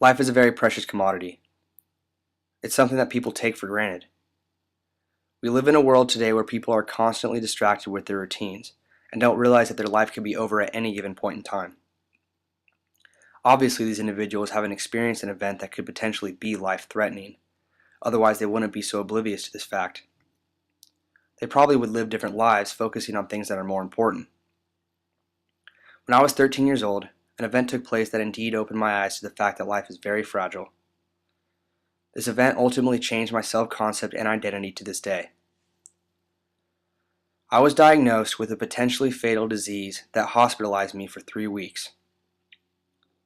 Life is a very precious commodity. It's something that people take for granted. We live in a world today where people are constantly distracted with their routines and don't realize that their life could be over at any given point in time. Obviously, these individuals haven't experienced an event that could potentially be life-threatening. Otherwise, they wouldn't be so oblivious to this fact. They probably would live different lives focusing on things that are more important. When I was 13 years old, an event took place that indeed opened my eyes to the fact that life is very fragile. This event ultimately changed my self-concept and identity to this day. I was diagnosed with a potentially fatal disease that hospitalized me for 3 weeks.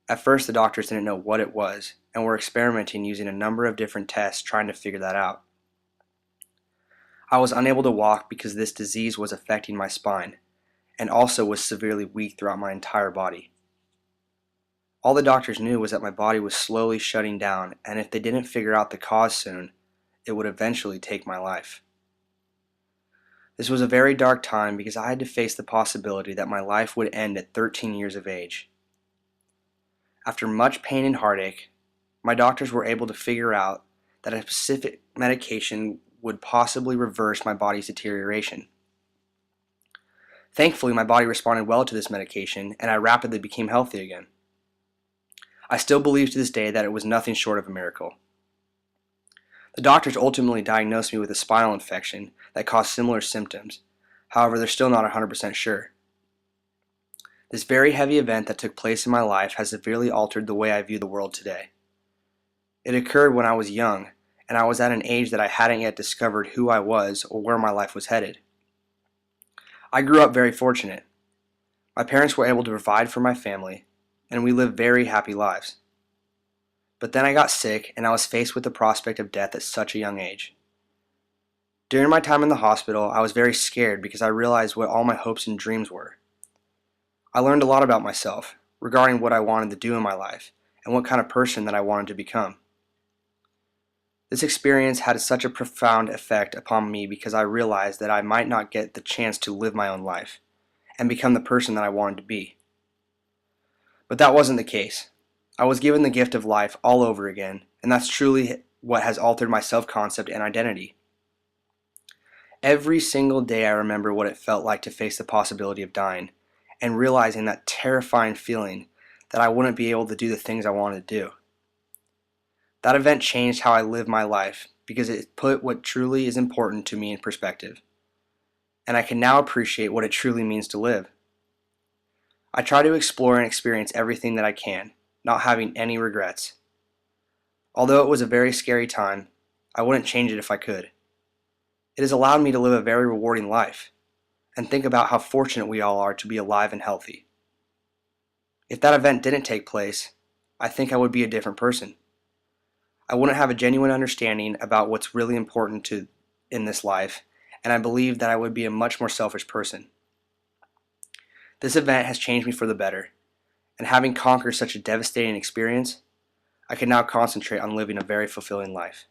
At first, the doctors didn't know what it was and were experimenting using a number of different tests trying to figure that out. I was unable to walk because this disease was affecting my spine and also was severely weak throughout my entire body. All the doctors knew was that my body was slowly shutting down, and if they didn't figure out the cause soon, it would eventually take my life. This was a very dark time because I had to face the possibility that my life would end at 13 years of age. After much pain and heartache, my doctors were able to figure out that a specific medication would possibly reverse my body's deterioration. Thankfully, my body responded well to this medication, and I rapidly became healthy again. I still believe to this day that it was nothing short of a miracle. The doctors ultimately diagnosed me with a spinal infection that caused similar symptoms. However, they're still not 100% sure. This very heavy event that took place in my life has severely altered the way I view the world today. It occurred when I was young, and I was at an age that I hadn't yet discovered who I was or where my life was headed. I grew up very fortunate. My parents were able to provide for my family, and we lived very happy lives. But then I got sick, and I was faced with the prospect of death at such a young age. During my time in the hospital, I was very scared because I realized what all my hopes and dreams were. I learned a lot about myself, regarding what I wanted to do in my life, and what kind of person that I wanted to become. This experience had such a profound effect upon me because I realized that I might not get the chance to live my own life, and become the person that I wanted to be. But that wasn't the case. I was given the gift of life all over again, and that's truly what has altered my self-concept and identity. Every single day I remember what it felt like to face the possibility of dying, and realizing that terrifying feeling that I wouldn't be able to do the things I wanted to do. That event changed how I live my life because it put what truly is important to me in perspective, and I can now appreciate what it truly means to live. I try to explore and experience everything that I can, not having any regrets. Although it was a very scary time, I wouldn't change it if I could. It has allowed me to live a very rewarding life, and think about how fortunate we all are to be alive and healthy. If that event didn't take place, I think I would be a different person. I wouldn't have a genuine understanding about what's really important in this life, and I believe that I would be a much more selfish person. This event has changed me for the better, and having conquered such a devastating experience, I can now concentrate on living a very fulfilling life.